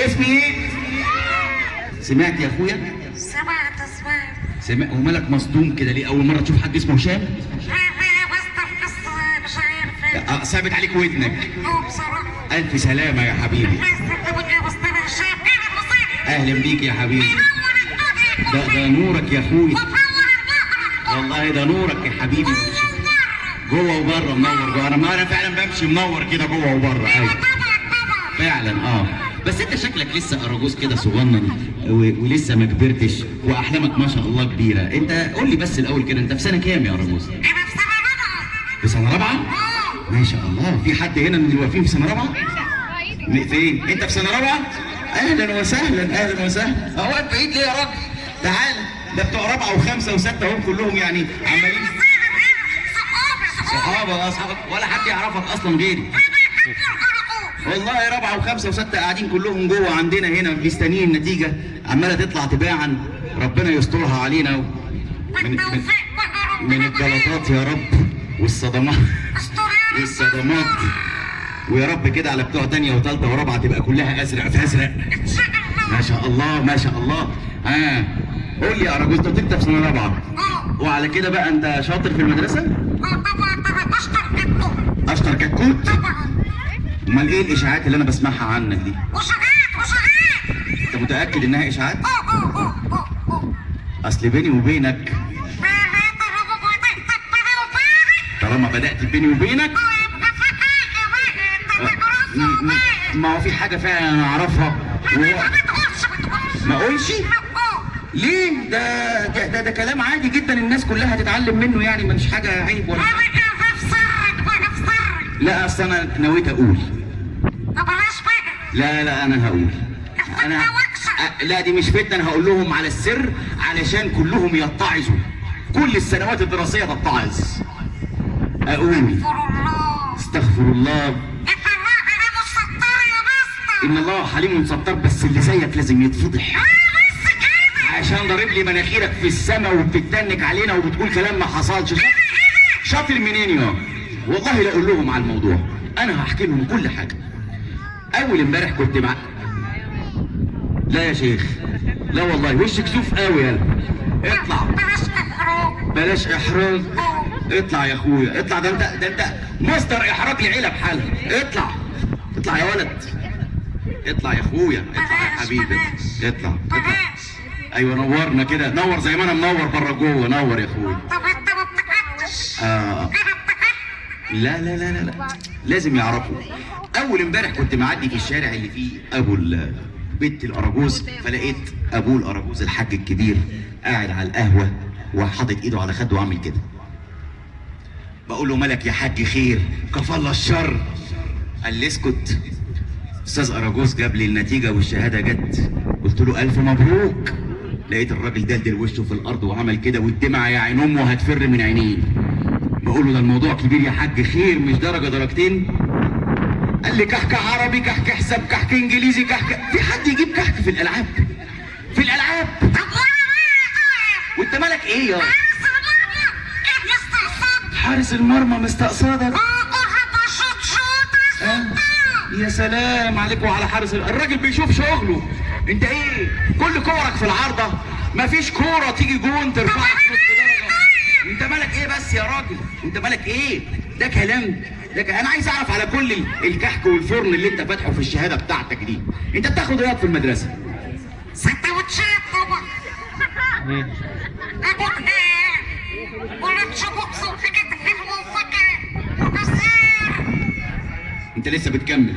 اسمي ايه؟ سمعت يا اخويا؟ سمعت. ومالك مصدوم كده ليه؟ اول مره تشوف حد اسمه هشام؟ مش عارف. ثابت عليك ودنك. بصراحه الف سلامه يا حبيبي. اهلا بيك يا حبيبي. ده نورك يا اخويا. والله ده نورك يا حبيبي. جوه وبره منور جوه. انا فعلا بمشي منور كده جوه وبره. ايوه فعلا. بس انت شكلك لسه اراجوز كده صغنن ولسه ما كبرتش واحلامك ما شاء الله كبيره. انت قول لي بس الاول كده، انت في سنه كام يا اراجوز؟ انا في سنه رابعه. في سنه رابعه؟ ما شاء الله. في حد هنا من اللي واقفين في سنه رابعه؟ فين؟ انت في سنه رابعه؟ اهلا وسهلا اهلا وسهلا. هو انت بعيد ليه يا راجل؟ تعال، ده بتوع رابعه وخمسه وسته هم كلهم يعني عمالين صحابه. ولا حد يعرفك اصلا غيري. والله رابعه وخمسه وسته قاعدين كلهم جوه عندنا هنا مستنيين النتيجه عماله تطلع تباعا. ربنا يسترها علينا من الجلطات يا رب والصدمات ويا رب كده على بتوع تانية وثالثه ورابعه تبقى كلها ازرق في ازرق. ما شاء الله ما شاء الله. قول لي يا اراجوز، انت في سنه رابعه وعلى كده بقى انت شاطر في المدرسه؟ طبعا اشطر كتكوت؟ طبعا. امال ايه الاشاعات اللي انا بسمعها عنك دي؟ وشغال. انت متاكد انها اشاعات؟ اصل بيني وبينك طالما بدات بيني وبينك ما هو في حاجه فعلا انا اعرفها. ما اقولش ليه؟ ده كلام عادي جدا الناس كلها تتعلم منه يعني، مش حاجه عيب ولا حاجه. لا اصل انا نويت اقول. لا انا هقول. لا دي مش فتنه، انا هقول لهم على السر علشان كلهم يتعظوا. كل السنوات الدراسيه تتعظ. اقول استغفر الله. ان الله حليم ستار، بس اللي زيك لازم يتفضح عشان ضارب لي مناخيرك في السما وبتتنك علينا وبتقول كلام ما حصلش. شاطر منين يا؟ والله لا اقول لهم على الموضوع، انا هحكي لهم كل حاجه. اول امبارح كنت مع لا يا شيخ، لا والله وشك سوف قوي. يلا اطلع. بلاش احراج. اطلع يا اخويا اطلع. ده انت مصدر احراج لعيله بحالها. اطلع يا ولد. اطلع يا اخويا. اطلع يا حبيبي. اطلع. ايوه نورنا كده، نور زي ما انا منور بره جوه. نور يا اخويا. طب انت ما بتكتش؟ لا لازم يعرفوا. اول امبارح كنت معدي في الشارع اللي فيه ابو بيت الاراجوز، فلقيت ابوه الاراجوز الحاج الكبير قاعد على القهوه وحاطط ايده على خده وعامل كده. بقول له مالك يا حاج؟ خير كفى الله الشر. قال لي اسكت، استاذ اراجوز جاب لي النتيجه والشهاده جت. قلت له الف مبروك. لقيت الراجل دلدل وشه في الارض وعمل كده والدمعه يا عين امه هتفر من عينيه. بقول له ده الموضوع كبير يا حاج، خير مش درجه درجتين. قال لي كحك عربي، كحك حساب، كحك انجليزي، كحك. في حد يجيب كحك في الالعاب؟ وانت مالك ايه يا حارس المرمى؟ مستقصدك؟ يا سلام عليك وعلى حارس الراجل بيشوف شغله. انت ايه كل كورك في العارضه؟ مفيش كوره تيجي جون ترفعك نص درجه. انت مالك ايه بس يا راجل؟ انت مالك ايه؟ ده كلام انا عايز اعرف على كل الكحك والفرن اللي انت فاتحه في الشهاده بتاعتك دي. انت بتاخد ايه في المدرسه؟ سندوتشات طبعا. اكل ايه؟ ولانش بوكس وحاجات حلوه وفاكهه وعصير. انت لسه بتكمل؟